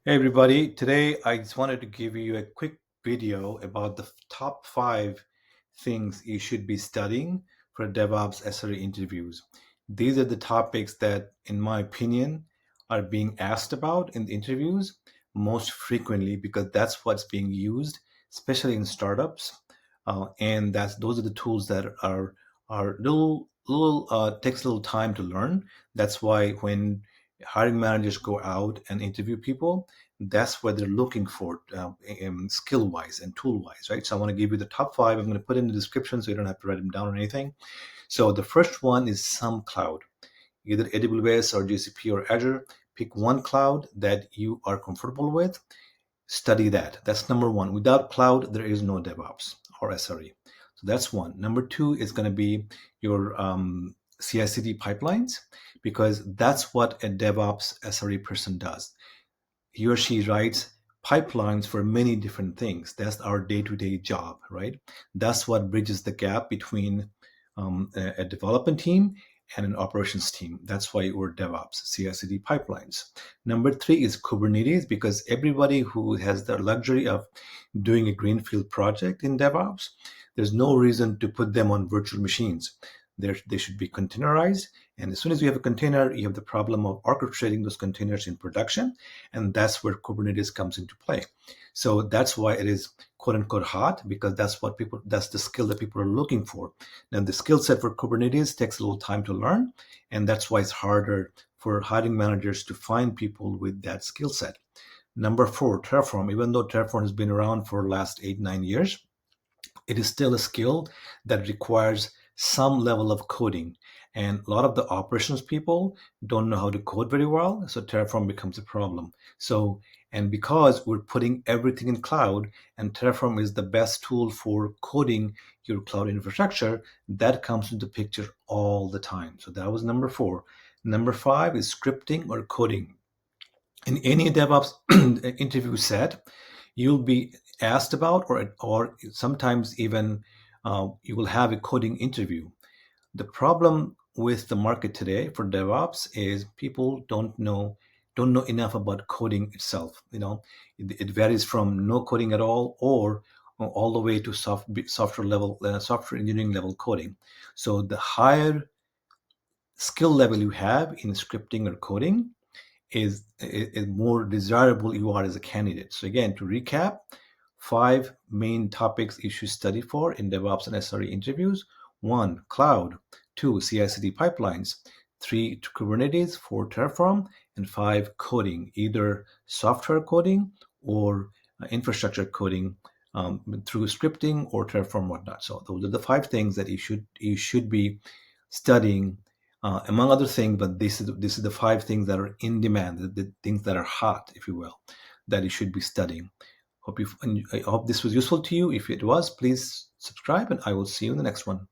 Hey everybody, today I just wanted to give you a quick video about the top 5 things you should be studying for DevOps SRE interviews. These are the topics that, in my opinion, are being asked about in the interviews most frequently because that's what's being used, especially in startups. And those are the tools that are little takes a little time to learn. That's why when hiring managers go out and interview people, that's what they're looking for, skill wise and tool wise, right? So I want to give you the top 5. I'm going to put in the description so you don't have to write them down or anything. So the first one is some cloud, either AWS or GCP or Azure. Pick one cloud that you are comfortable with. Study that. That's number one. Without cloud, there is no DevOps or SRE. So that's one. Number two is going to be your CICD pipelines, because that's what a DevOps SRE person does. He or she writes pipelines for many different things. That's our day-to-day job, right? That's what bridges the gap between a development team and an operations team. That's why we're DevOps, CI/CD pipelines. Number 3 is Kubernetes, because everybody who has the luxury of doing a greenfield project in DevOps, there's no reason to put them on virtual machines. They should be containerized. And as soon as you have a container, you have the problem of orchestrating those containers in production. And that's where Kubernetes comes into play. So that's why it is quote unquote hot, because that's the skill that people are looking for. Now, the skill set for Kubernetes takes a little time to learn. And that's why it's harder for hiring managers to find people with that skill set. Number 4, Terraform. Even though Terraform has been around for the last 8-9 years, it is still a skill that requires some level of coding. And a lot of the operations people don't know how to code very well, so Terraform becomes a problem. So, and because we're putting everything in cloud, and Terraform is the best tool for coding your cloud infrastructure, that comes into the picture all the time. So that was number 4. Number 5 is scripting or coding. In any DevOps interview set, you'll be asked about, or sometimes even you will have a coding interview. The problem with the market today for DevOps is people don't know enough about coding itself. It varies from no coding at all the way to software engineering level coding. So the higher skill level you have in scripting or coding is more desirable you are as a candidate. So again, to recap, 5 main topics you should study for in DevOps and SRE interviews. 1, cloud. 2, CI/CD pipelines. 3, Kubernetes. 4, Terraform. And 5, coding, either software coding or infrastructure coding through scripting or Terraform, whatnot. So those are the 5 things that you should be studying, among other things. But this is the 5 things that are in demand, the things that are hot, if you will, that you should be studying. I hope this was useful to you. If it was, please subscribe, and I will see you in the next one.